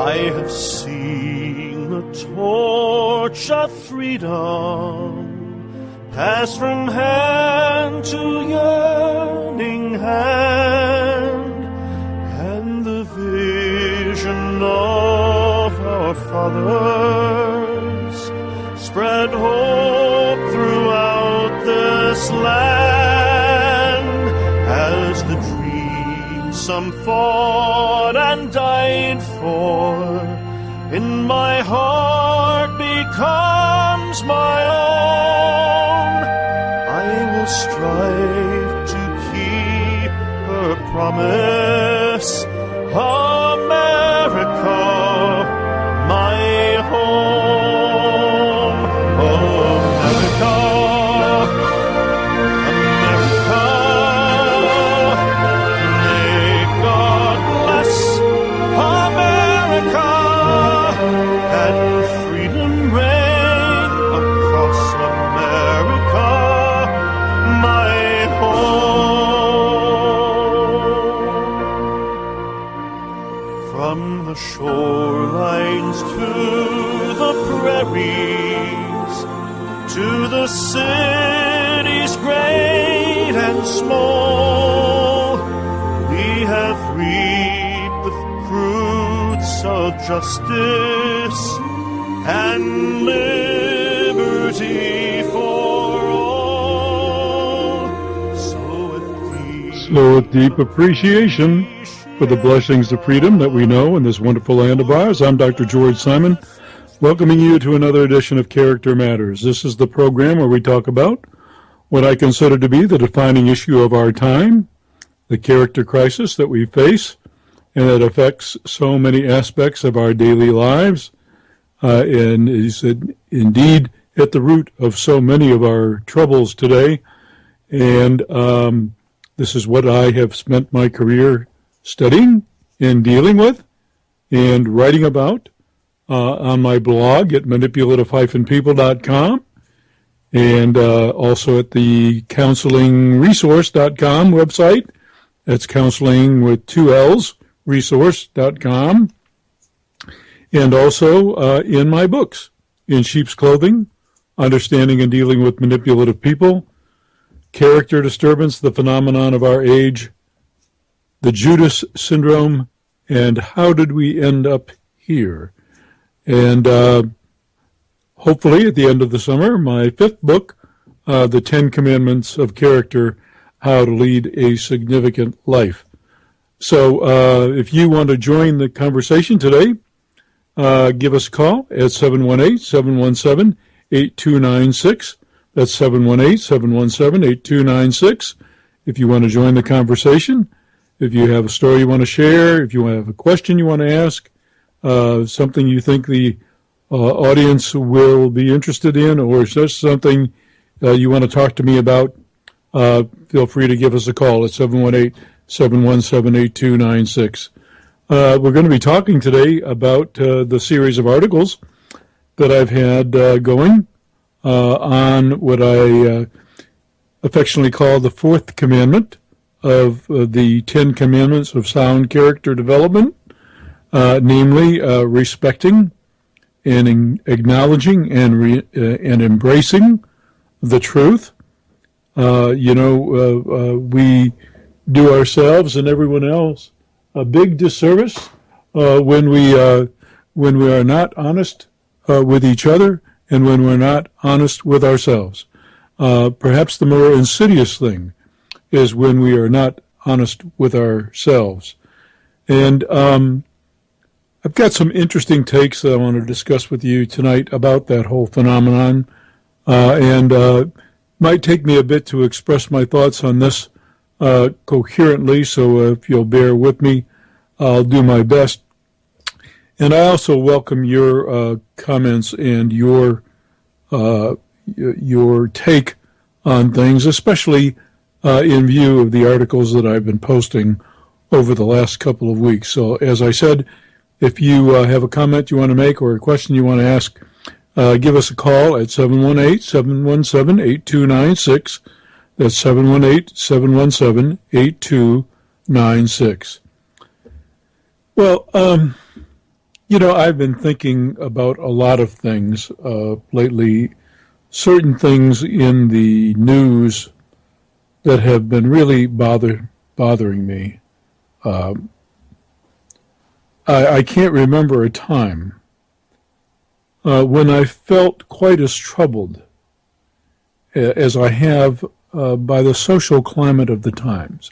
I have seen the torch of freedom pass from hand to yearning hand, and the vision of our fathers spread hope throughout this land, as the dream some fought and died for in my heart becomes my own. I will strive to keep her promise, America, my home. America, America, may God bless America, and freedom reign across America, my home. From the shorelines to the prairies, to the cities great and small, we have reaped the fruits of justice and liberty for all. So with deep appreciation for the blessings of freedom that we know in this wonderful land of ours, I'm Dr. George Simon, welcoming you to another edition of Character Matters. This is the program where we talk about what I consider to be the defining issue of our time, the character crisis that we face, and that affects so many aspects of our daily lives, and is indeed at the root of so many of our troubles today. And this is what I have spent my career studying and dealing with and writing about on my blog at manipulative-people.com, and also at the counselingresource.com website. That's counseling with 2 L's, resource.com. And also in my books, In Sheep's Clothing, Understanding and Dealing with Manipulative People, Character Disturbance, the Phenomenon of Our Age, The Judas Syndrome, and How Did We End Up Here? And hopefully at the end of the summer, my 5th book, The 10 Commandments of Character, How to Lead a Significant Life. So if you want to join the conversation today, give us a call at 718-717-8296. That's 718-717-8296. If you want to join the conversation, if you have a story you want to share, if you have a question you want to ask, something you think the audience will be interested in, or just something you want to talk to me about, feel free to give us a call at 718-717-8296. We're going to be talking today about the series of articles that I've had going on what I affectionately call the 4th commandment of the 10 commandments of sound character development, namely respecting and acknowledging and embracing the truth. We do ourselves and everyone else a big disservice when we are not honest with each other and when we're not honest with ourselves. Perhaps the more insidious thing is when we are not honest with ourselves. And I've got some interesting takes that I want to discuss with you tonight about that whole phenomenon, and might take me a bit to express my thoughts on this coherently, so if you'll bear with me, I'll do my best. And I also welcome your comments and your take on things, especially in view of the articles that I've been posting over the last couple of weeks. So as I said, if you have a comment you want to make or a question you want to ask, give us a call at 718-717-8296. That's 718-717-8296. Well, I've been thinking about a lot of things lately, certain things in the news that have been really bothering me. I can't remember a time when I felt quite as troubled as I have by the social climate of the times.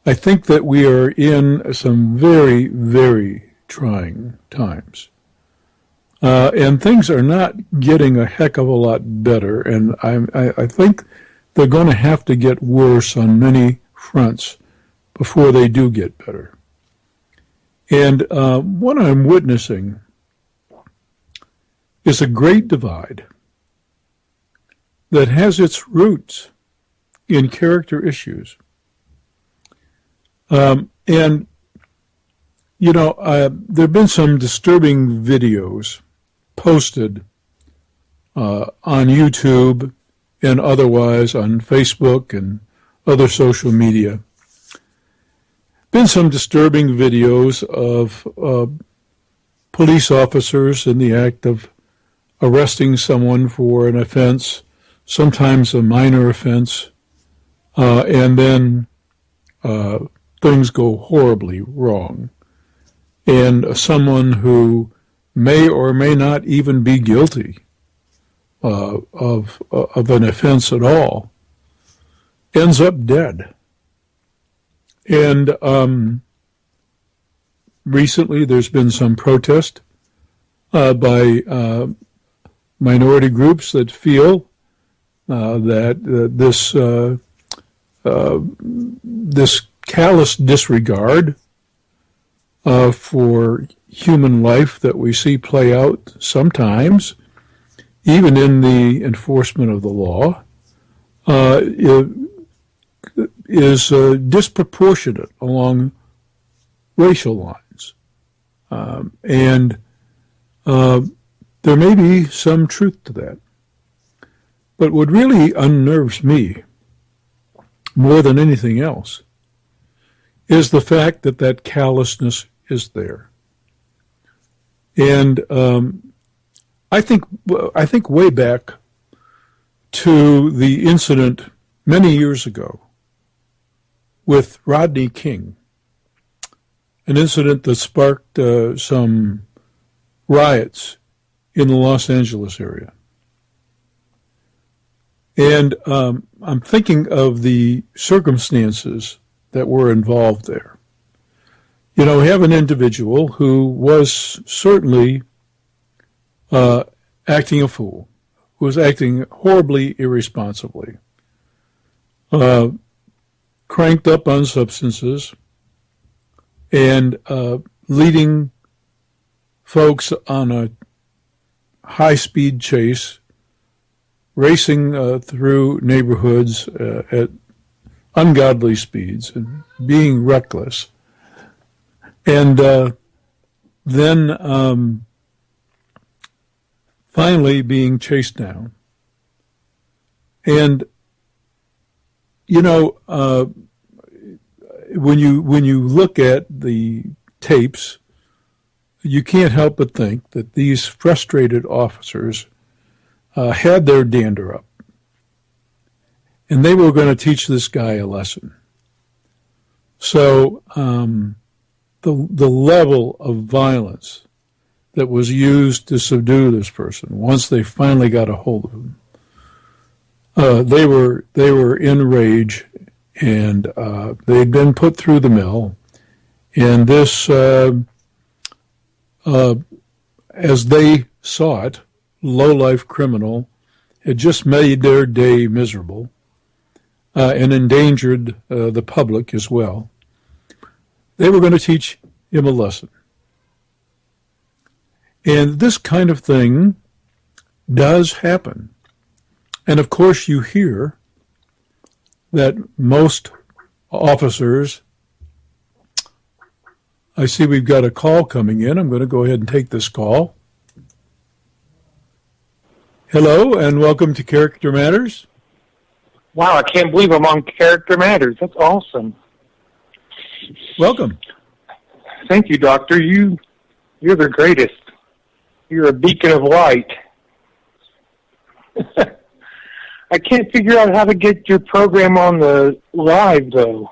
I think that we are in some very, very trying times. And things are not getting a heck of a lot better, and I think they're going to have to get worse on many fronts before they do get better. And what I'm witnessing is a great divide that has its roots in character issues. And, there have been some disturbing videos posted on YouTube and otherwise on Facebook and other social media. Been some disturbing videos of police officers in the act of arresting someone for an offense, sometimes a minor offense, and then things go horribly wrong. And someone who may or may not even be guilty of an offense at all ends up dead. And recently there's been some protest by minority groups that feel that this callous disregard for human life that we see play out sometimes, even in the enforcement of the law, is disproportionate along racial lines. And there may be some truth to that. But what really unnerves me more than anything else is the fact that that callousness is there. And I think way back to the incident many years ago with Rodney King, an incident that sparked some riots in the Los Angeles area. And I'm thinking of the circumstances that were involved there. We have an individual who was certainly acting a fool, who was acting horribly irresponsibly, cranked up on substances, and leading folks on a high-speed chase, racing through neighborhoods at ungodly speeds and being reckless. And then finally being chased down. And, when you look at the tapes, you can't help but think that these frustrated officers had their dander up. And they were going to teach this guy a lesson. So the level of violence that was used to subdue this person, once they finally got a hold of him, they were in rage, and they'd been put through the mill. And this, as they saw it, low-life criminal had just made their day miserable and endangered the public as well. They were going to teach him a lesson. And this kind of thing does happen. And of course you hear that most officers, I see we've got a call coming in. I'm going to go ahead and take this call. Hello, and welcome to Character Matters. Wow, I can't believe I'm on Character Matters. That's awesome. Welcome. Thank you, Doctor. You You're the greatest. You're a beacon of light. I can't figure out how to get your program on the live, though.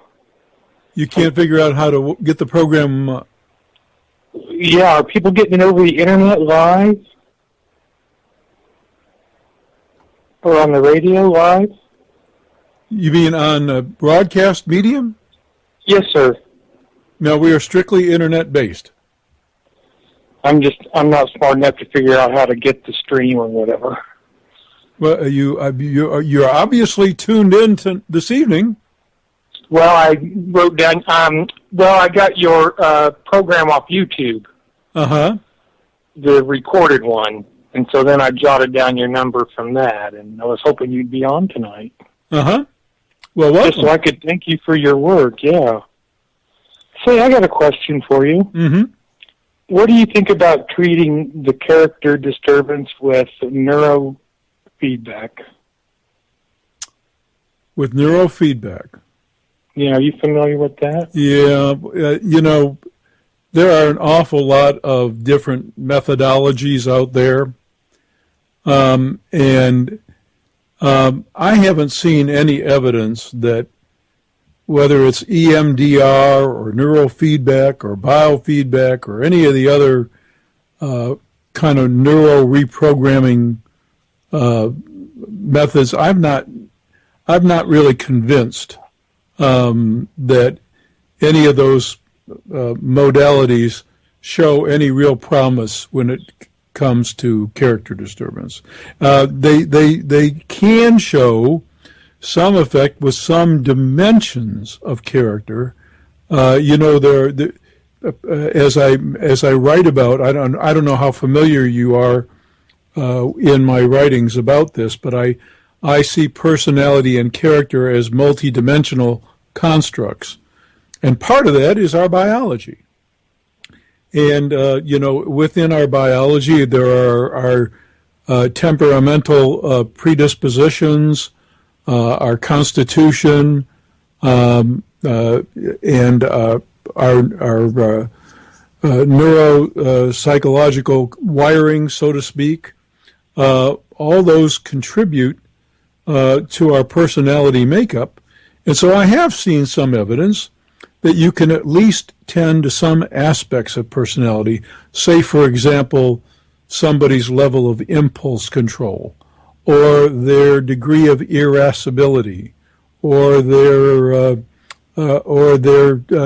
You can't figure out how to get the program. Yeah, are people getting it over the internet live? Or on the radio live? You mean on a broadcast medium? Yes, sir. No, we are strictly internet-based. I'm not smart enough to figure out how to get the stream or whatever. Well, you're obviously tuned in to this evening. Well, I wrote down, I got your program off YouTube. Uh-huh. The recorded one. And so then I jotted down your number from that, and I was hoping you'd be on tonight. Uh-huh. Well, welcome. Just so I could thank you for your work, yeah. Say, I got a question for you. Mm-hmm. What do you think about treating the character disturbance with neurofeedback? With neurofeedback. Yeah, are you familiar with that? Yeah, there are an awful lot of different methodologies out there. I haven't seen any evidence that whether it's EMDR or neurofeedback or biofeedback or any of the other kind of neuro reprogramming methods, I'm not really convinced that any of those modalities show any real promise when it comes to character disturbance. They can show some effect with some dimensions of character. As I write about, I don't know how familiar you are in my writings about this, but I see personality and character as multidimensional constructs. And part of that is our biology. And, within our biology, there are temperamental predispositions, our constitution, and our neuropsychological wiring, so to speak. All those contribute to our personality makeup. And so I have seen some evidence that you can at least tend to some aspects of personality, say, for example, somebody's level of impulse control, or their degree of irascibility, or their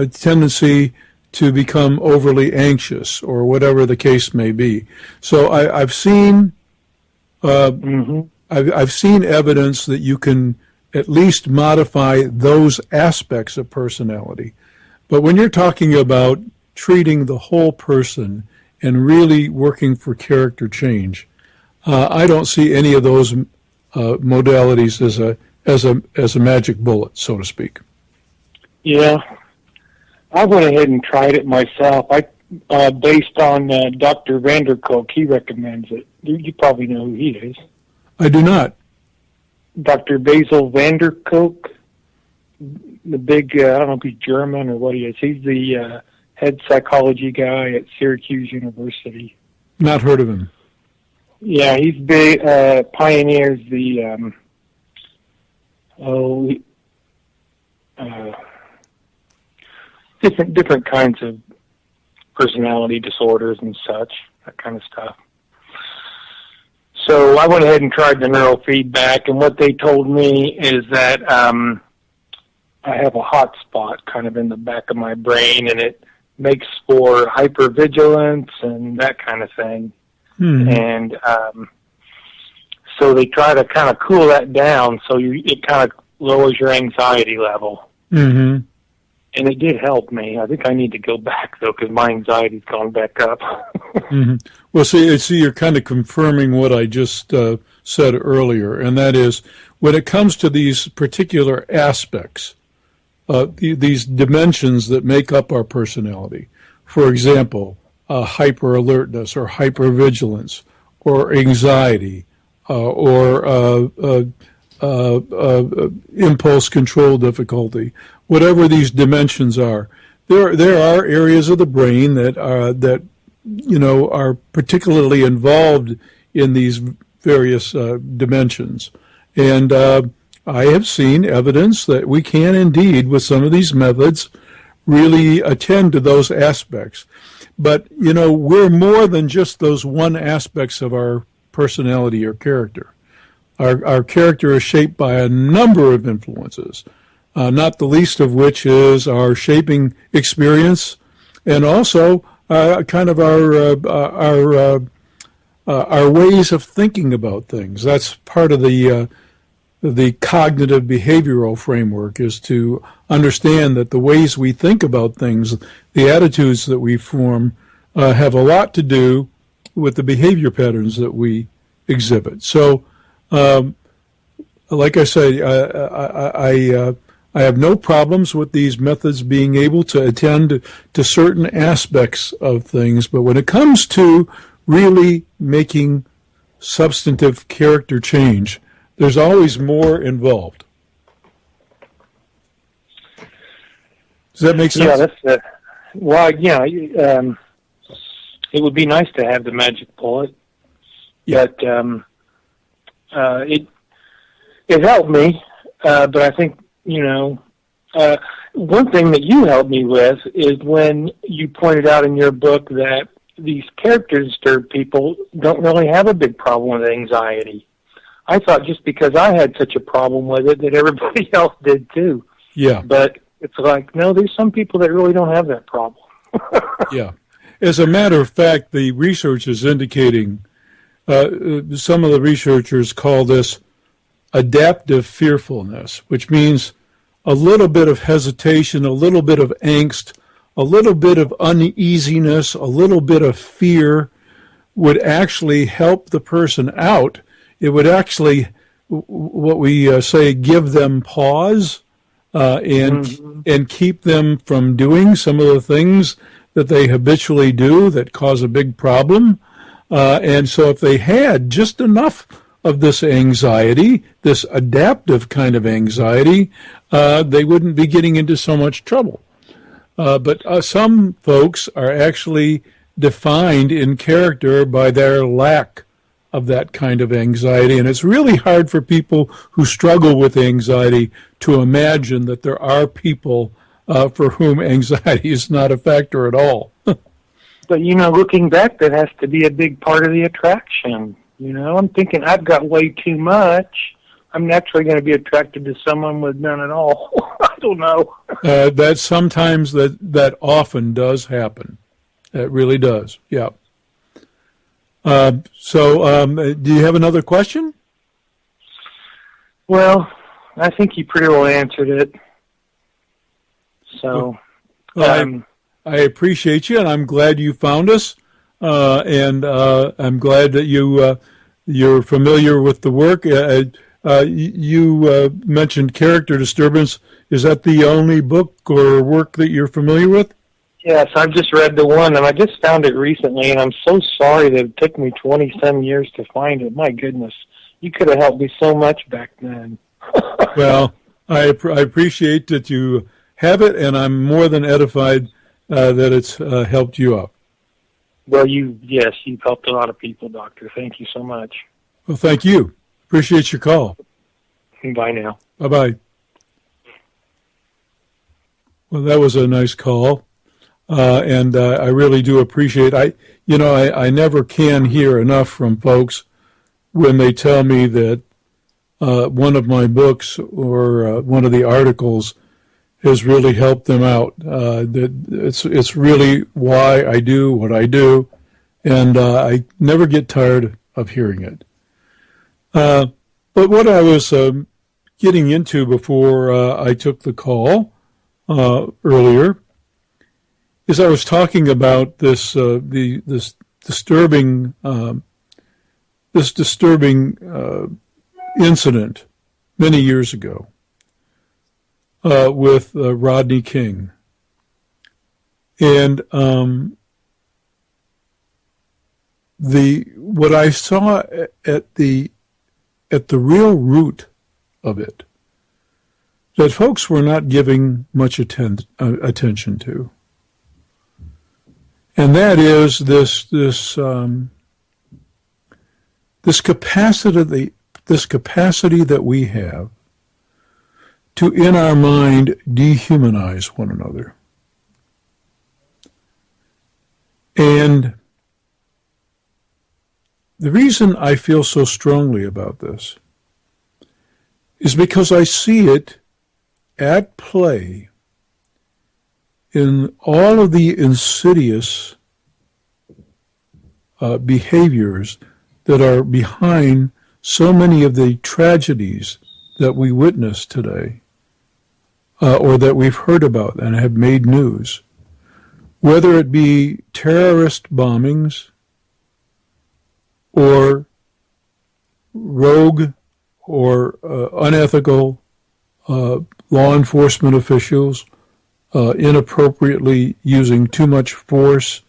tendency to become overly anxious, or whatever the case may be. So I've seen I've seen evidence that you can at least modify those aspects of personality. But when you're talking about treating the whole person and really working for character change, I don't see any of those modalities as a magic bullet, so to speak. Yeah, I went ahead and tried it myself. Based on Dr. Vanderkolk, he recommends it. You probably know who he is. I do not. Dr. Basil Vanderkolk, the big, I don't know if he's German or what he is. He's the head psychology guy at Syracuse University. Not heard of him. Yeah, he's big, pioneers the, different kinds of personality disorders and such, that kind of stuff. So I went ahead and tried the neurofeedback, and what they told me is that I have a hot spot kind of in the back of my brain, and it makes for hypervigilance and that kind of thing. And so they try to kind of cool that down so it kind of lowers your anxiety level. Mm-hmm. And it did help me. I think I need to go back, though, because my anxiety's gone back up. Mm-hmm. Well, see, you're kind of confirming what I just said earlier, and that is when it comes to these particular aspects, these dimensions that make up our personality, for example, hyper-alertness or hypervigilance or anxiety or impulse control difficulty, whatever these dimensions are, there are areas of the brain that are particularly involved in these various dimensions. And I have seen evidence that we can indeed, with some of these methods, really attend to those aspects. But, we're more than just those one aspects of our personality or character. Our character is shaped by a number of influences, not the least of which is our shaping experience and also kind of our ways of thinking about things. That's part of the cognitive behavioral framework, is to understand that the ways we think about things, the attitudes that we form, have a lot to do with the behavior patterns that we exhibit. So, like I say, I have no problems with these methods being able to attend to certain aspects of things, but when it comes to really making substantive character change, there's always more involved. Does that make sense? Yeah, that's it would be nice to have the magic bullet, but it helped me. But I think one thing that you helped me with is when you pointed out in your book that these character disturbed people don't really have a big problem with anxiety. I thought just because I had such a problem with it that everybody else did too. Yeah. But it's like, no, there's some people that really don't have that problem. Yeah. As a matter of fact, the research is indicating, some of the researchers call this adaptive fearfulness, which means a little bit of hesitation, a little bit of angst, a little bit of uneasiness, a little bit of fear would actually help the person out. It would actually, what we say, give them pause and keep them from doing some of the things that they habitually do that cause a big problem. And so if they had just enough of this anxiety, this adaptive kind of anxiety, they wouldn't be getting into so much trouble. But some folks are actually defined in character by their lack of that kind of anxiety. And it's really hard for people who struggle with anxiety to imagine that there are people for whom anxiety is not a factor at all. But, looking back, that has to be a big part of the attraction. I'm thinking I've got way too much. I'm naturally going to be attracted to someone with none at all. I don't know. That sometimes that often does happen. It really does. Yeah. So do you have another question? Well, I think you pretty well answered it. So, I appreciate you, and I'm glad you found us, and I'm glad that you're familiar with the work. You mentioned character disturbance. Is that the only book or work that you're familiar with? Yes, I've just read the one, and I just found it recently, and I'm so sorry that it took me 20-some years to find it. My goodness, you could have helped me so much back then. Well, I appreciate that you have it, and I'm more than edified that it's helped you out. Well, you've helped a lot of people, Doctor. Thank you so much. Well, thank you. Appreciate your call. Bye now. Bye-bye. Well, that was a nice call, and I really do appreciate. I never can hear enough from folks when they tell me that one of my books or one of the articles has really helped them out. That it's really why I do what I do, and I never get tired of hearing it. But what I was getting into before I took the call earlier is I was talking about this this disturbing incident many years ago with Rodney King, and what I saw at the real root of it, that folks were not giving much attention to. And that is this capacity that we have to, in our mind, dehumanize one another. And the reason I feel so strongly about this is because I see it at play in all of the insidious behaviors that are behind so many of the tragedies that we witness today, or that we've heard about and have made news, whether it be terrorist bombings or rogue or unethical law enforcement officials inappropriately using too much force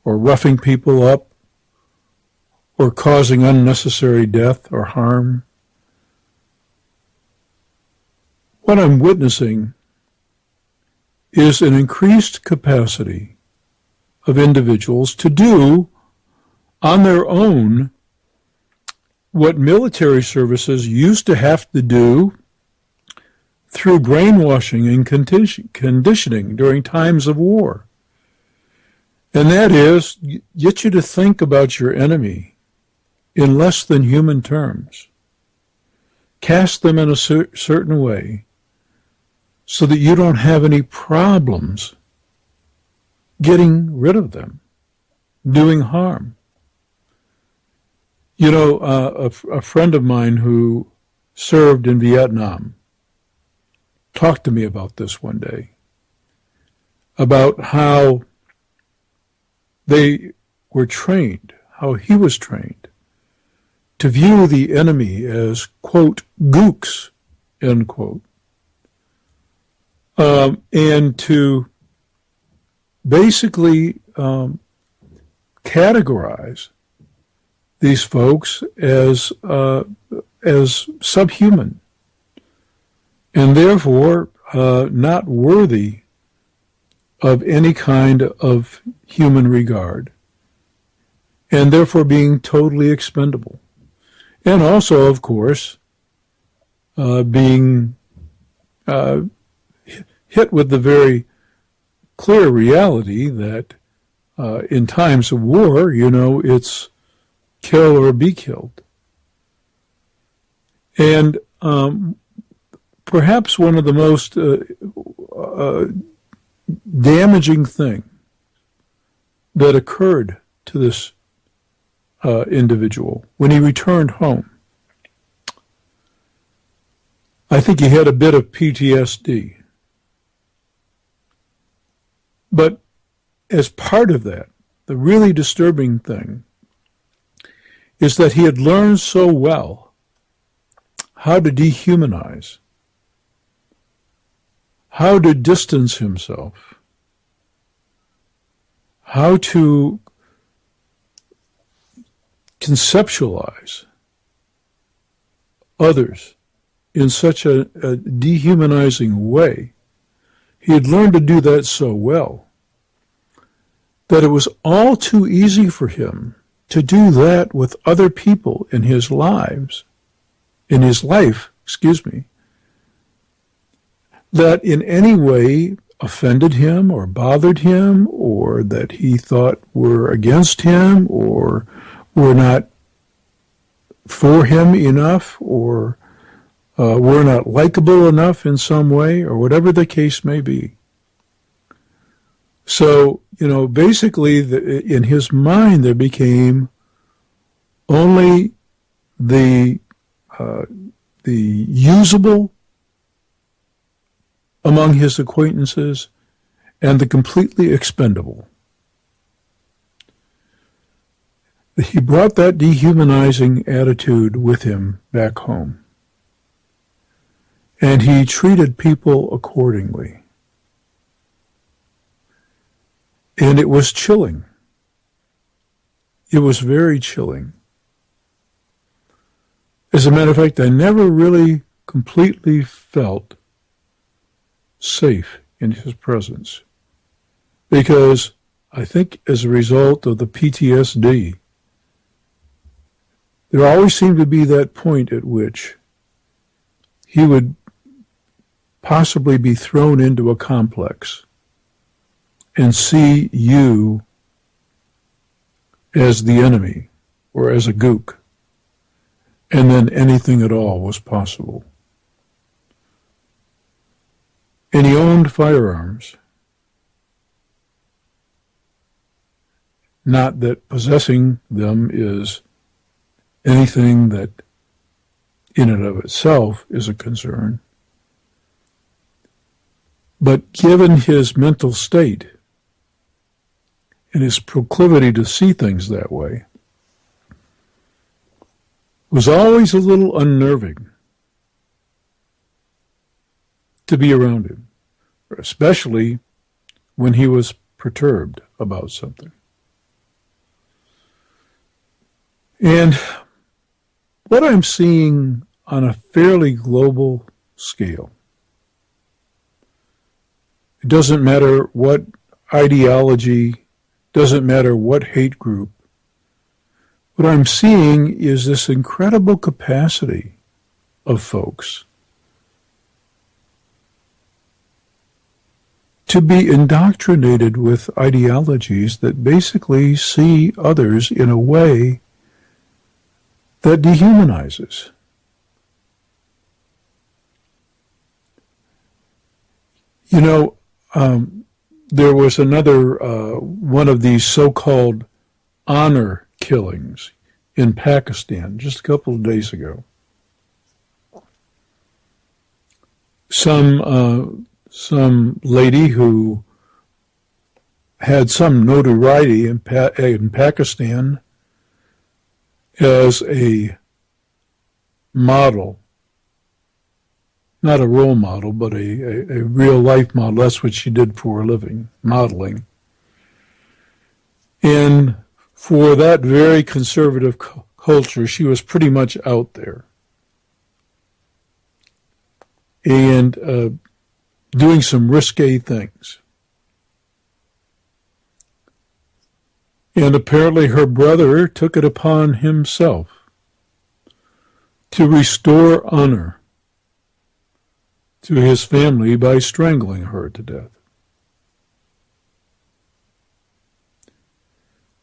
or roughing people up or causing unnecessary death or harm. What I'm witnessing is an increased capacity of individuals to do on their own what military services used to have to do through brainwashing and conditioning during times of war. And that is, get you to think about your enemy in less than human terms. Cast them in a certain way so that you don't have any problems getting rid of them, doing harm. You know, a friend of mine who served in Vietnam talked to me about this one day, about how they were trained, how he was trained to view the enemy as, quote, gooks, end quote, and to basically categorize these folks as subhuman and therefore not worthy of any kind of human regard, and therefore being totally expendable. And also, of course, being hit with the very clear reality that in times of war, you know, it's kill or be killed. And perhaps one of the most damaging things that occurred to this individual when he returned home, I think he had a bit of PTSD. But as part of that, the really disturbing thing is that he had learned so well how to dehumanize, how to distance himself, how to conceptualize others in such a dehumanizing way. He had learned to do that so well that it was all too easy for him to do that with other people in his life, that in any way offended him or bothered him, or that he thought were against him or were not for him enough, or were not likable enough in some way, or whatever the case may be. So, you know, basically in his mind there became only the usable among his acquaintances and the completely expendable. He brought that dehumanizing attitude with him back home. And he treated people accordingly. And it was chilling. It was very chilling. As a matter of fact, I never really completely felt safe in his presence, because I think as a result of the PTSD, there always seemed to be that point at which he would possibly be thrown into a complex and see you as the enemy or as a gook, and then anything at all was possible. And he owned firearms. Not that possessing them is anything that in and of itself is a concern, but given his mental state and his proclivity to see things that way, was always a little unnerving to be around him, especially when he was perturbed about something. And what I'm seeing on a fairly global scale, it doesn't matter what ideology, doesn't matter what hate group, what I'm seeing is this incredible capacity of folks to be indoctrinated with ideologies that basically see others in a way that dehumanizes. You know, there was another one of these so-called honor killings in Pakistan just a couple of days ago. Some lady who had some notoriety in Pakistan as a model, not a role model, but a real life model. That's what she did for a living, modeling. And for that very conservative culture, she was pretty much out there. And doing some risque things. And apparently her brother took it upon himself to restore honor to his family by strangling her to death.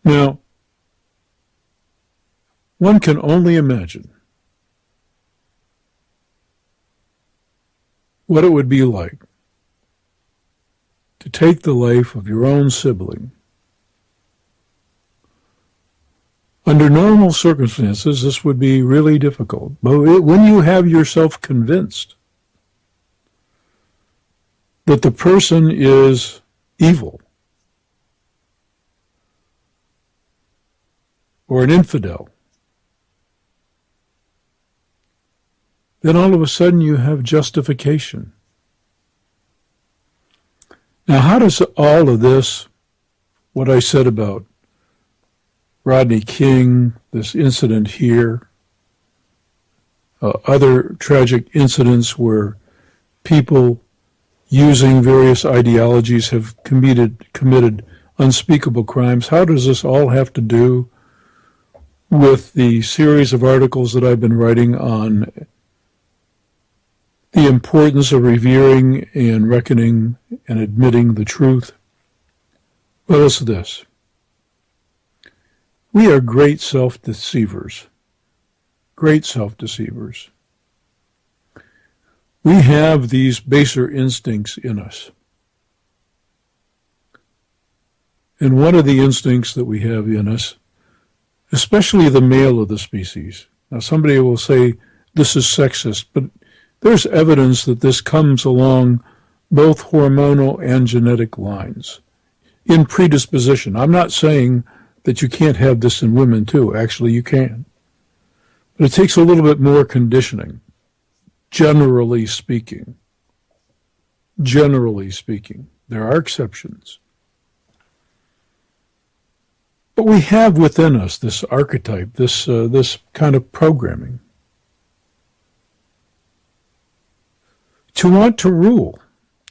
Now, one can only imagine what it would be like to take the life of your own sibling. Under normal circumstances, this would be really difficult. But when you have yourself convinced that the person is evil or an infidel, then all of a sudden you have justification. Now, how does all of this, what I said about Rodney King, this incident here, other tragic incidents where people using various ideologies have committed unspeakable crimes, how does this all have to do with the series of articles that I've been writing on the importance of revering and reckoning and admitting the truth? Well, it's this. We are great self-deceivers. Great self-deceivers. We have these baser instincts in us. And one of the instincts that we have in us, especially the male of the species. Now, somebody will say this is sexist, but there's evidence that this comes along both hormonal and genetic lines in predisposition. I'm not saying that you can't have this in women too. Actually, you can. But it takes a little bit more conditioning, generally speaking. Generally speaking. There are exceptions. But we have within us this archetype, this kind of programming. To want to rule,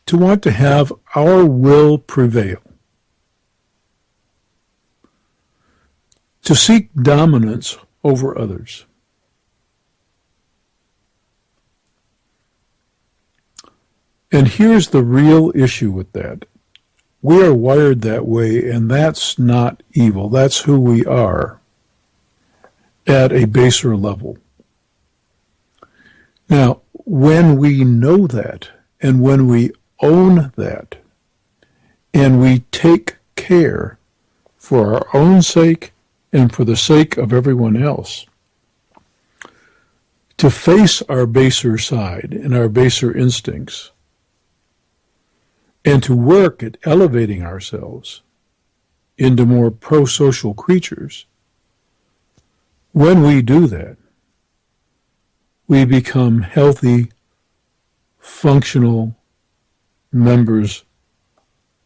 to want to have our will prevail. to seek dominance over others. And here's the real issue with that. We are wired that way, and that's not evil. That's who we are at a baser level. Now, when we know that, and when we own that, and we take care for our own sake and for the sake of everyone else, to face our baser side and our baser instincts, and to work at elevating ourselves into more pro-social creatures, when we do that, we become healthy, functional members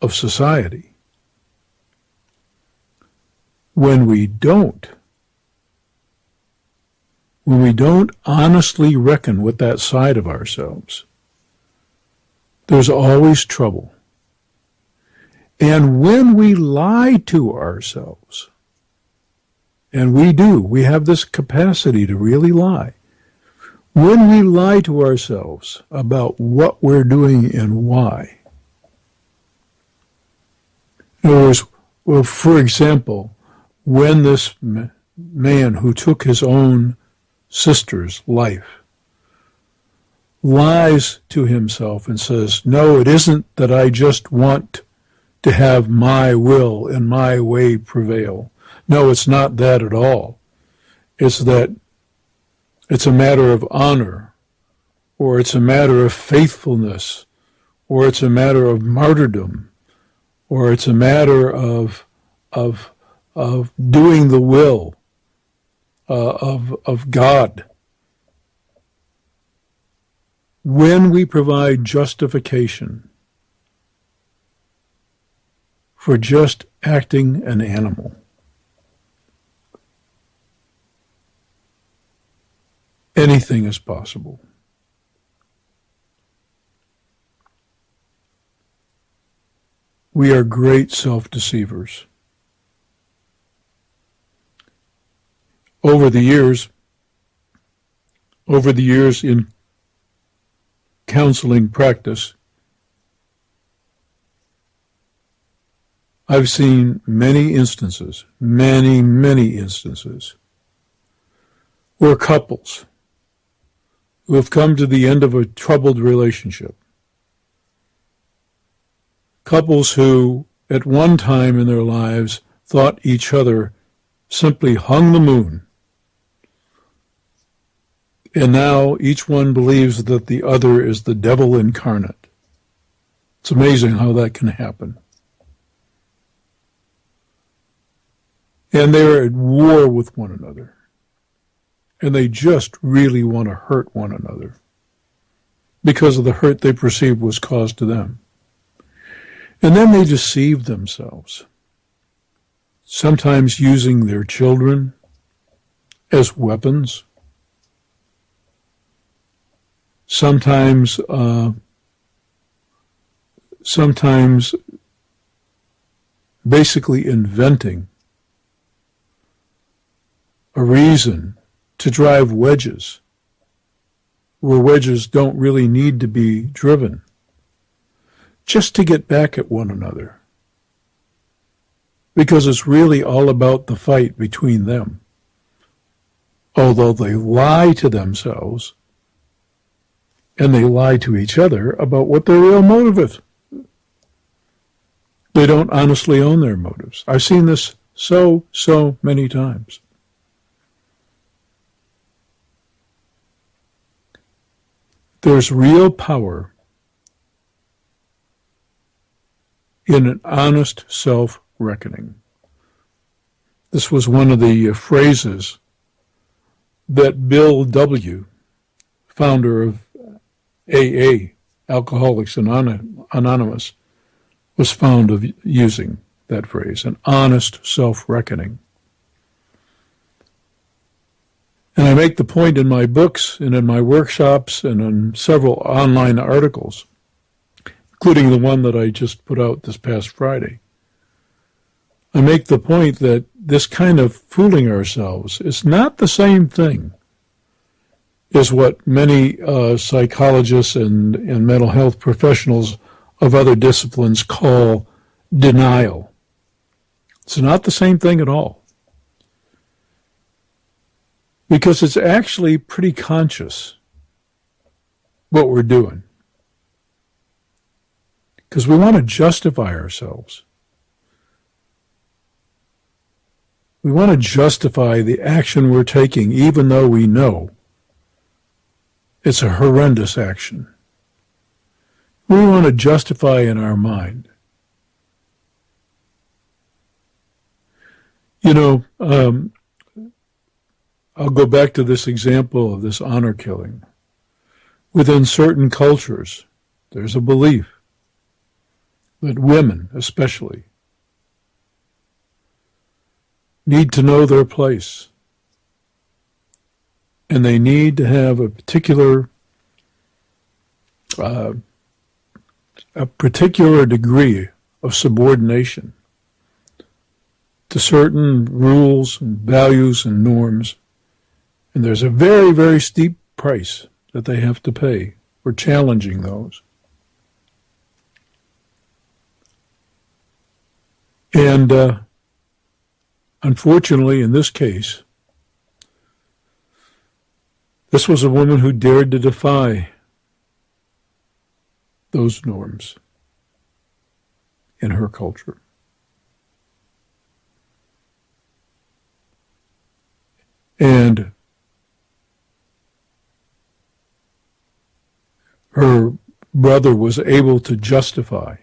of society. When we don't honestly reckon with that side of ourselves, there's always trouble. And when we lie to ourselves, and we have this capacity to really lie. When we lie to ourselves about what we're doing and why, in other words, well, for example, when this man who took his own sister's life lies to himself and says, no, it isn't that I just want to have my will and my way prevail. No, it's not that at all. It's that it's a matter of honor, or it's a matter of faithfulness, or it's a matter of martyrdom, or it's a matter of doing the will of God. When we provide justification for just acting an animal, anything is possible. We are great self-deceivers. Over the years in counseling practice, I've seen many instances, many instances, where couples who have come to the end of a troubled relationship, couples who at one time in their lives thought each other simply hung the moon, and now each one believes that the other is the devil incarnate. It's amazing how that can happen. And they're at war with one another. And they just really want to hurt one another because of the hurt they perceive was caused to them. And then they deceive themselves, sometimes using their children as weapons, sometimes basically inventing a reason to drive wedges where wedges don't really need to be driven, just to get back at one another, because it's really all about the fight between them. Although they lie to themselves and they lie to each other about what their real motive is. They don't honestly own their motives. I've seen this so many times. There's real power in an honest self-reckoning. This was one of the phrases that Bill W., founder of AA, Alcoholics Anonymous, was fond of using that phrase, an honest self-reckoning. And I make the point in my books and in my workshops and in several online articles, including the one that I just put out this past Friday. I make the point that this kind of fooling ourselves is not the same thing as what many psychologists and mental health professionals of other disciplines call denial. It's not the same thing at all. Because it's actually pretty conscious what we're doing. Because we want to justify ourselves. We want to justify the action we're taking, even though we know it's a horrendous action. We want to justify in our mind. I'll go back to this example of this honor killing. Within certain cultures, there's a belief that women, especially, need to know their place. And they need to have a particular degree of subordination to certain rules and values and norms. And there's a very, very steep price that they have to pay for challenging those. And unfortunately, in this case, this was a woman who dared to defy those norms in her culture. And her brother was able to justify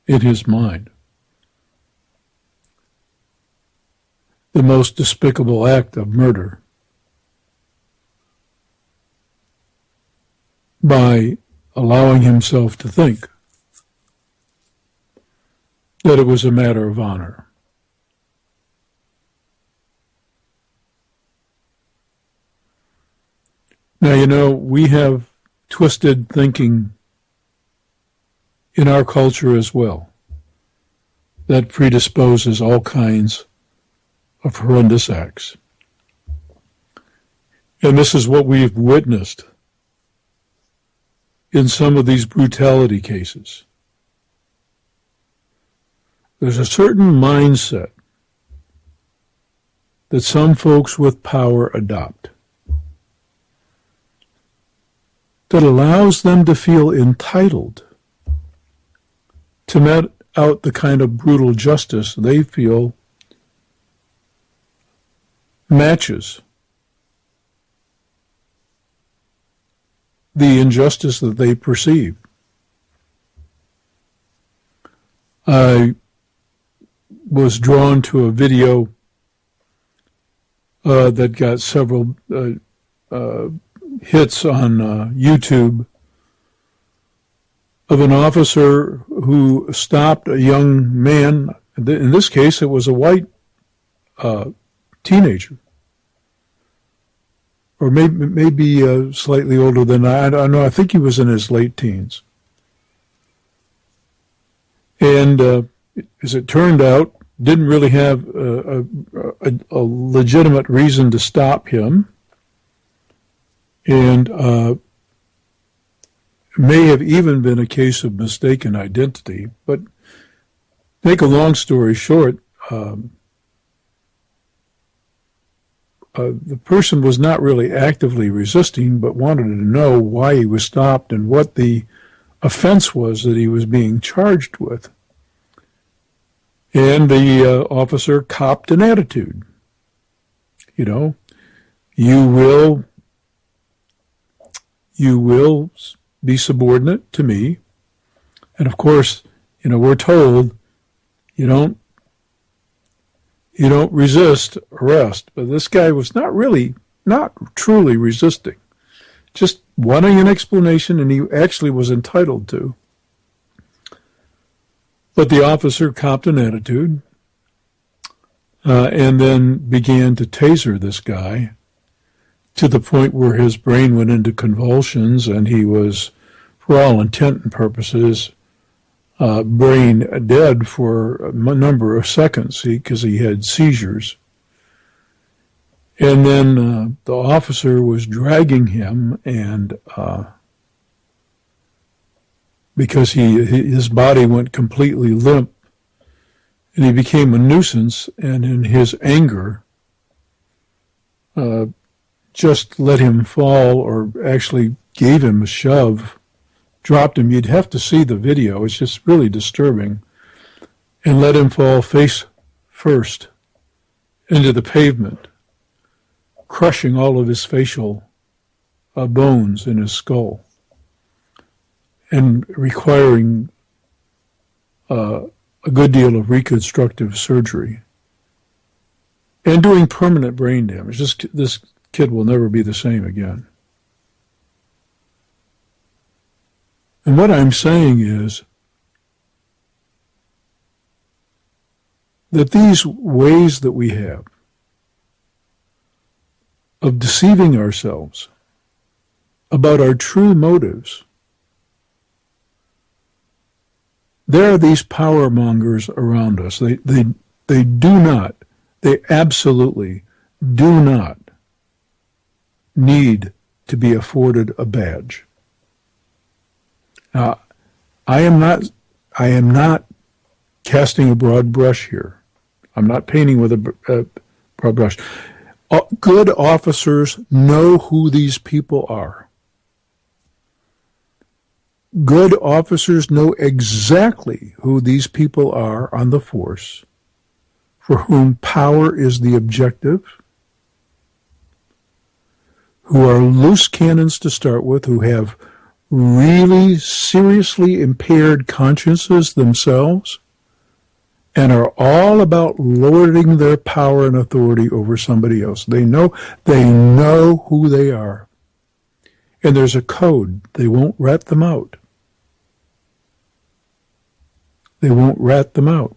in his mind the most despicable act of murder by allowing himself to think that it was a matter of honor. Now, we have twisted thinking in our culture as well that predisposes all kinds of horrendous acts. And this is what we've witnessed in some of these brutality cases. There's a certain mindset that some folks with power adopt that allows them to feel entitled to met out the kind of brutal justice they feel matches the injustice that they perceive. I was drawn to a video that got several hits on YouTube of an officer who stopped a young man. In this case, it was a white teenager, or maybe slightly older than I don't know. I think he was in his late teens. And as it turned out, didn't really have a legitimate reason to stop him. And may have even been a case of mistaken identity. But make a long story short, the person was not really actively resisting, but wanted to know why he was stopped and what the offense was that he was being charged with. And the officer copped an attitude. You will be subordinate to me. And of course, we're told you don't resist arrest. But this guy was not truly resisting, just wanting an explanation, and he actually was entitled to. But the officer copped an attitude and then began to taser this guy to the point where his brain went into convulsions and he was, for all intent and purposes, brain dead for a number of seconds because he had seizures. And then the officer was dragging him, and because his body went completely limp, and he became a nuisance, and in his anger, just let him fall, or actually gave him a shove, dropped him. You'd have to see the video. It's just really disturbing. And let him fall face first into the pavement, crushing all of his facial bones in his skull and requiring a good deal of reconstructive surgery and doing permanent brain damage. This kid will never be the same again. And what I'm saying is that these ways that we have of deceiving ourselves about our true motives, there are these power mongers around us. They absolutely do not need to be afforded a badge. Now, I am not casting a broad brush here. I'm not painting with a broad brush. Good officers know who these people are. Good officers know exactly who these people are on the force, for whom power is the objective, who are loose cannons to start with, who have really seriously impaired consciences themselves, and are all about lording their power and authority over somebody else. They know who they are. And there's a code. They won't rat them out. They won't rat them out.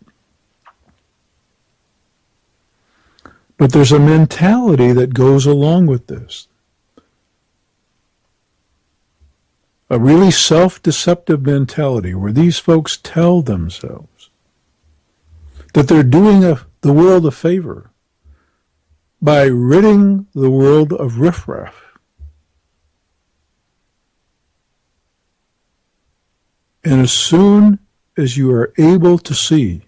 But there's a mentality that goes along with this. A really self-deceptive mentality where these folks tell themselves that they're doing the world a favor by ridding the world of riffraff. And as soon as you are able to see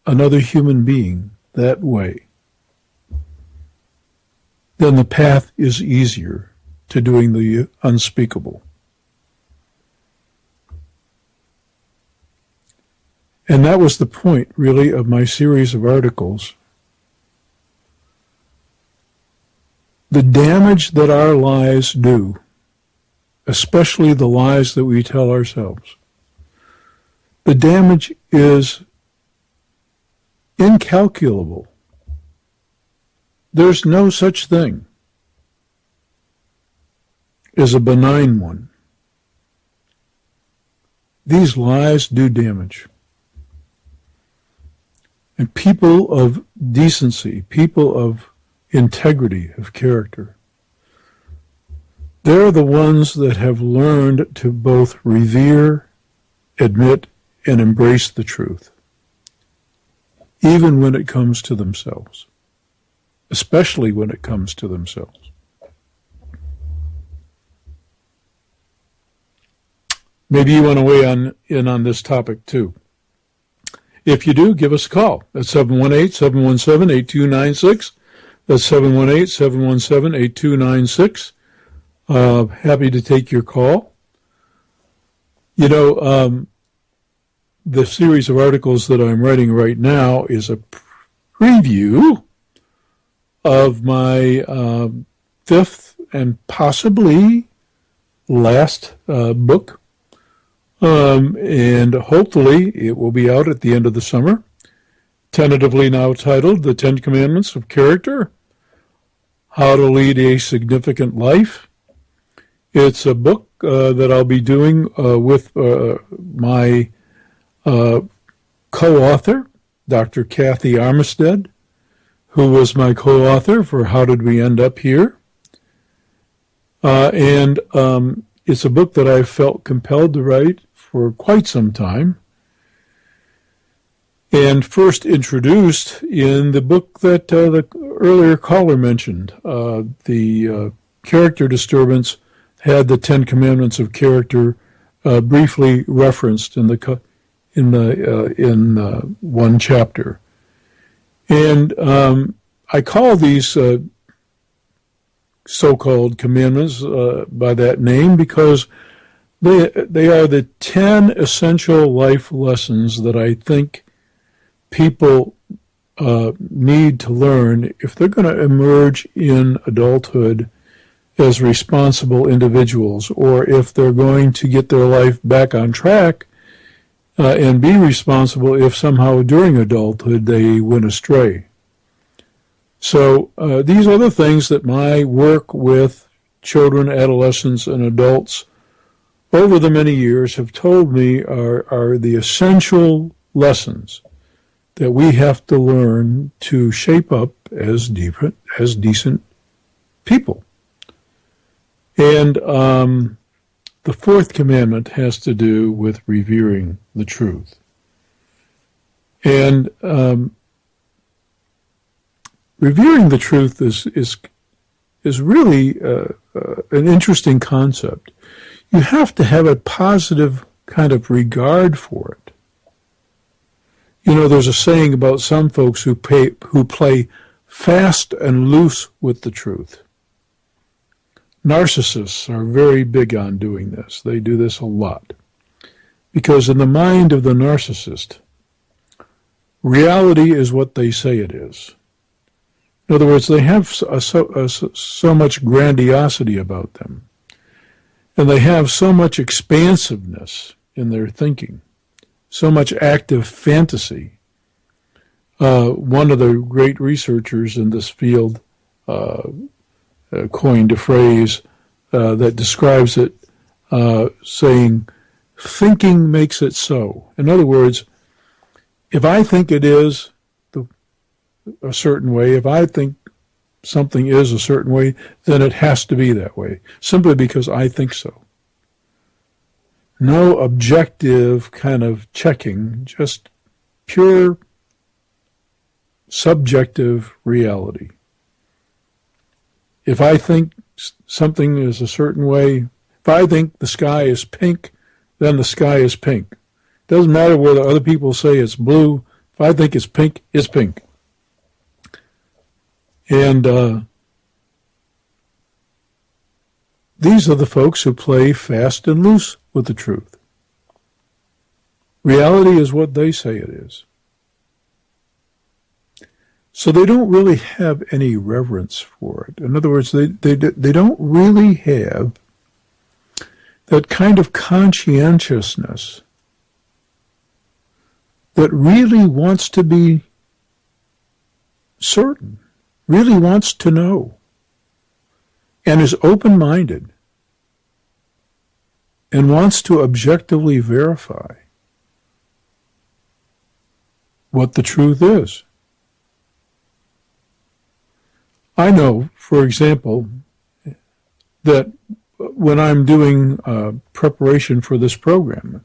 another human being that way, then the path is easier to doing the unspeakable. And that was the point, really, of my series of articles. The damage that our lies do, especially the lies that we tell ourselves, the damage is incalculable. There's no such thing as a benign one. These lies do damage. And people of decency, people of integrity, of character, they're the ones that have learned to both revere, admit, and embrace the truth, even when it comes to themselves, especially when it comes to themselves. Maybe you want to weigh in on this topic too. If you do, give us a call. That's 718-717-8296. That's 718-717-8296. Happy to take your call. You know, the series of articles that I'm writing right now is a preview of my fifth and possibly last book. And hopefully it will be out at the end of the summer, tentatively now titled The 10 Commandments of Character, How to Lead a Significant Life. It's a book that I'll be doing with my co-author, Dr. Kathy Armistead, who was my co-author for How Did We End Up Here? And it's a book that I've felt compelled to write for quite some time, and first introduced in the book that the earlier caller mentioned. The character disturbance had the Ten Commandments of character briefly referenced in one chapter, and I call these so-called commandments by that name because they are the 10 essential life lessons that I think people need to learn if they're going to emerge in adulthood as responsible individuals, or if they're going to get their life back on track and be responsible if somehow during adulthood they went astray. So these are the things that my work with children, adolescents, and adults over the many years have told me are the essential lessons that we have to learn to shape up as decent people. And the fourth commandment has to do with revering the truth. And revering the truth is really an interesting concept. You have to have a positive kind of regard for it. You know, there's a saying about some folks who play fast and loose with the truth. Narcissists are very big on doing this. They do this a lot. Because in the mind of the narcissist, reality is what they say it is. In other words, they have so much grandiosity about them. And they have so much expansiveness in their thinking, so much active fantasy. One of the great researchers in this field coined a phrase that describes it, saying, thinking makes it so. In other words, if I think it is a certain way, if I think something is a certain way, then it has to be that way, simply because I think so. No objective kind of checking, just pure subjective reality. If I think something is a certain way, if I think the sky is pink, then the sky is pink. Doesn't matter whether other people say it's blue. If I think it's pink, it's pink. And these are the folks who play fast and loose with the truth. Reality is what they say it is. So they don't really have any reverence for it. In other words, they don't really have that kind of conscientiousness that really wants to be certain, really wants to know, and is open-minded, and wants to objectively verify what the truth is. I know, for example, that when I'm doing preparation for this program,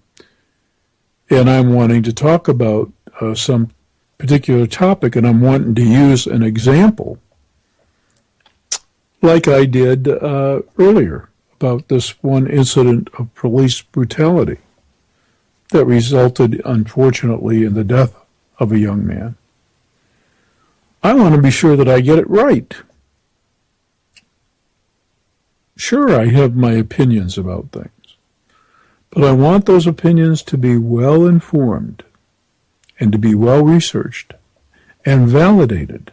and I'm wanting to talk about some particular topic, and I'm wanting to use an example, like I did earlier about this one incident of police brutality that resulted, unfortunately, in the death of a young man. I want to be sure that I get it right. Sure, I have my opinions about things, but I want those opinions to be well informed and to be well researched and validated.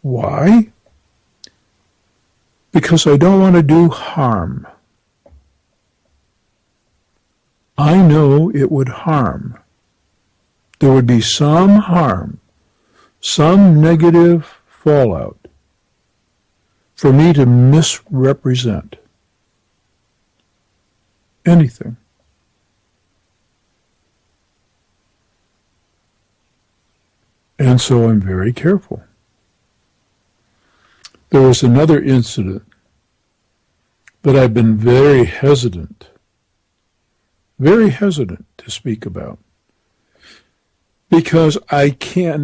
Why? Because I don't want to do harm. I know it would harm. There would be some harm, some negative fallout for me to misrepresent anything. And so I'm very careful. There was another incident that I've been very hesitant to speak about. Because I can't,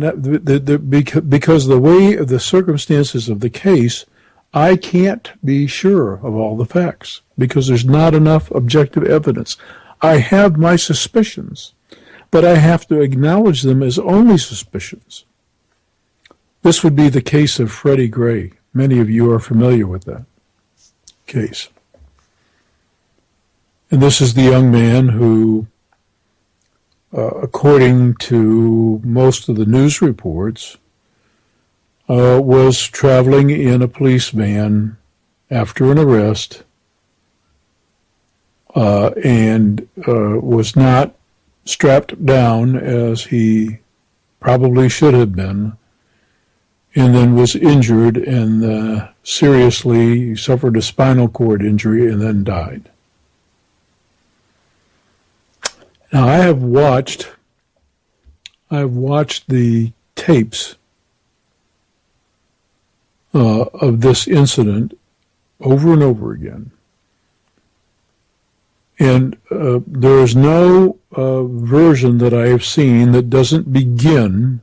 because the way of the circumstances of the case, I can't be sure of all the facts because there's not enough objective evidence. I have my suspicions, but I have to acknowledge them as only suspicions. This would be the case of Freddie Gray. Many of you are familiar with that case. And this is the young man who, according to most of the news reports, was traveling in a police van after an arrest and was not strapped down as he probably should have been, and then was injured and seriously suffered a spinal cord injury and then died. Now, I have watched the tapes of this incident over and over again. And there is no version that I have seen that doesn't begin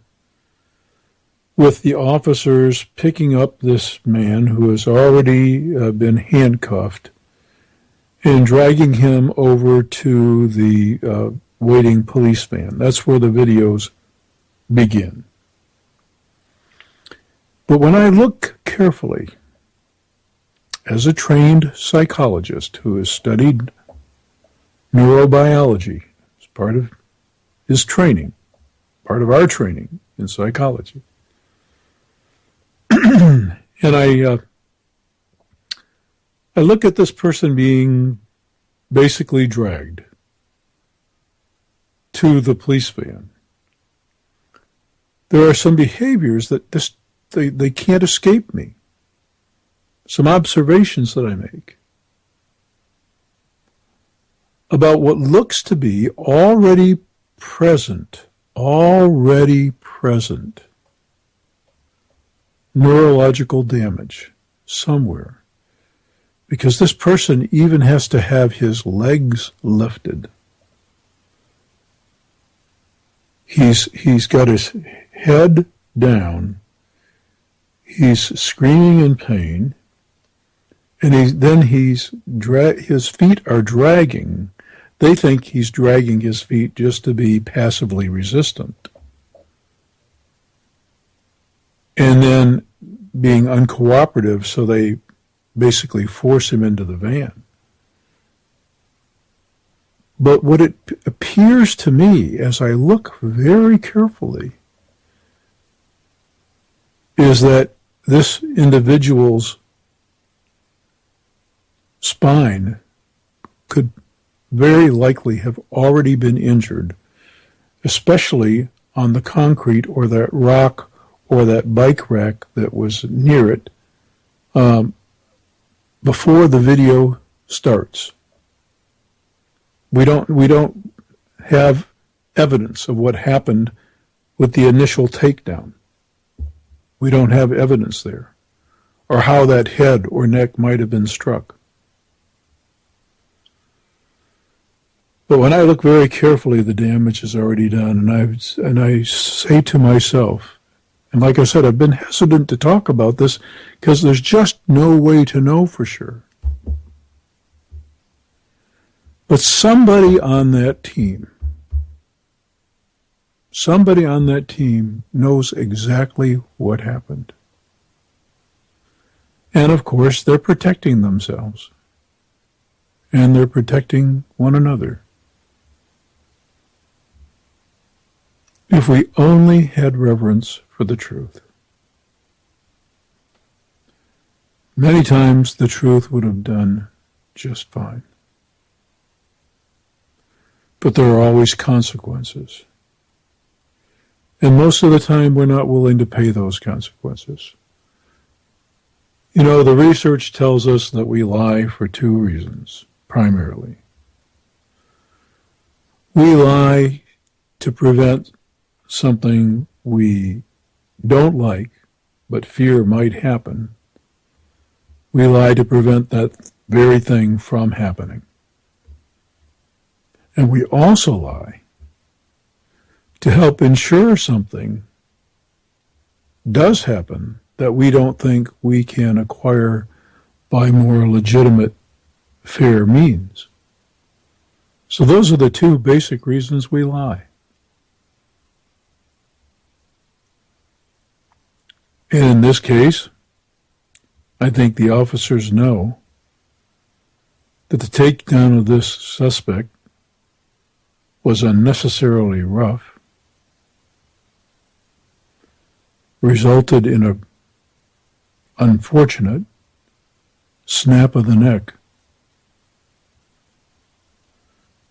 with the officers picking up this man who has already been handcuffed and dragging him over to the waiting police van. That's where the videos begin. But when I look carefully, as a trained psychologist who has studied neurobiology as part of his training, part of our training in psychology, and I look at this person being basically dragged to the police van. There are some behaviors that they can't escape me. Some observations that I make about what looks to be already present neurological damage somewhere. Because this person even has to have his legs lifted. He's got his head down. He's screaming in pain, and his feet are dragging. They think he's dragging his feet just to be passively resistant, and then being uncooperative, so they basically force him into the van. But what it appears to me, as I look very carefully, is that this individual's spine could very likely have already been injured, especially on the concrete or that rock or that bike rack that was near it before the video starts. We don't have evidence of what happened with the initial takedown. We don't have evidence there, or how that head or neck might have been struck. But when I look very carefully, the damage is already done, and I say to myself, and like I said, I've been hesitant to talk about this because there's just no way to know for sure. But somebody on that team knows exactly what happened. And of course, they're protecting themselves. And they're protecting one another. If we only had reverence for the truth. Many times the truth would have done just fine. But there are always consequences. And most of the time we're not willing to pay those consequences. You know, the research tells us that we lie for two reasons, primarily. We lie to prevent something we don't like, but fear might happen. We lie to prevent that very thing from happening. And we also lie to help ensure something does happen that we don't think we can acquire by more legitimate, fair means. So those are the two basic reasons we lie. And in this case, I think the officers know that the takedown of this suspect was unnecessarily rough, resulted in an unfortunate snap of the neck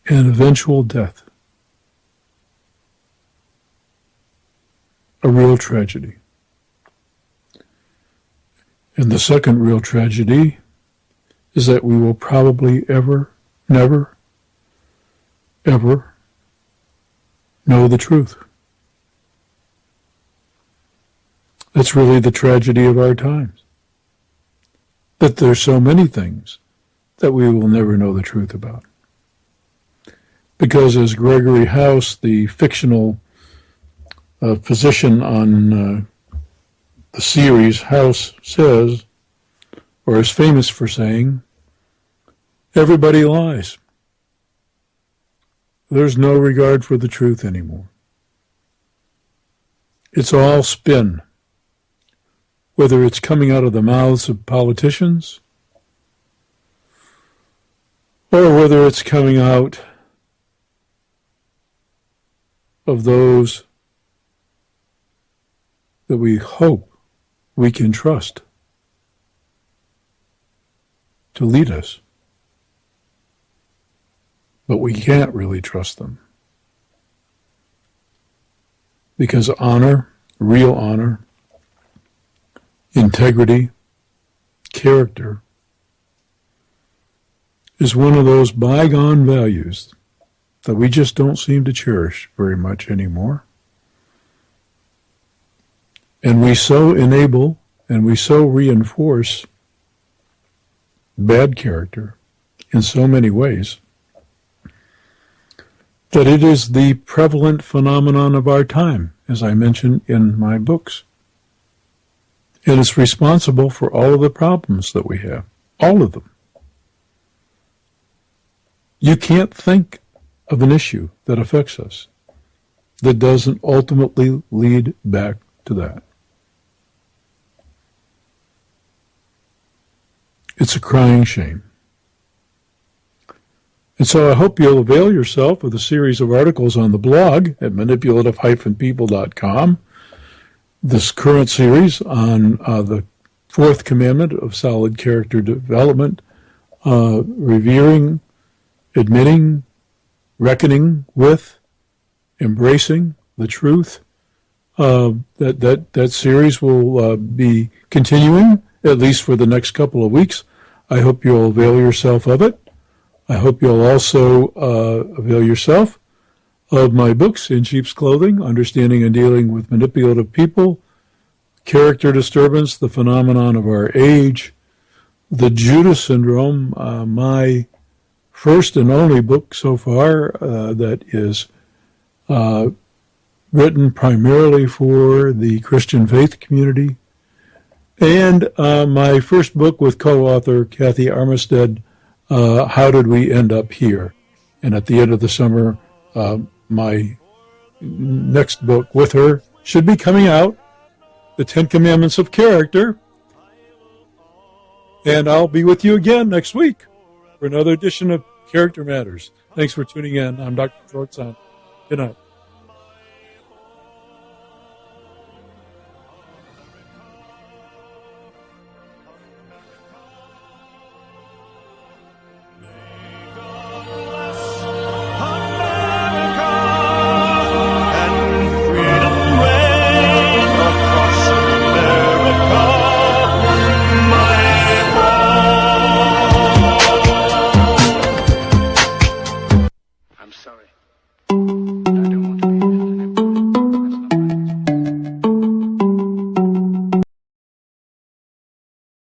and eventual death. A real tragedy. And the second real tragedy is that we will probably never know the truth. That's really the tragedy of our times. That there's so many things that we will never know the truth about. Because as Gregory House, the fictional physician on the series House says, or is famous for saying, everybody lies. There's no regard for the truth anymore. It's all spin. Whether it's coming out of the mouths of politicians or whether it's coming out of those that we hope we can trust to lead us. But we can't really trust them. Because honor, real honor, integrity, character, is one of those bygone values that we just don't seem to cherish very much anymore. And we so enable and we so reinforce bad character in so many ways that it is the prevalent phenomenon of our time, as I mentioned in my books. And it's responsible for all of the problems that we have, all of them. You can't think of an issue that affects us that doesn't ultimately lead back to that. It's a crying shame. And so I hope you'll avail yourself of the series of articles on the blog at manipulative-people.com. This current series on the fourth commandment of solid character development, revering, admitting, reckoning with, embracing the truth. That series will be continuing, at least for the next couple of weeks. I hope you'll avail yourself of it. I hope you'll also avail yourself of my books, In Sheep's Clothing, Understanding and Dealing with Manipulative People, Character Disturbance, The Phenomenon of Our Age, The Judas Syndrome, my first and only book so far that is written primarily for the Christian faith community, and my first book with co-author Kathy Armistead, How Did We End Up Here? And at the end of the summer, my next book with her should be coming out, The 10 Commandments of Character. And I'll be with you again next week for another edition of Character Matters. Thanks for tuning in. I'm Dr. George Sand. Good night.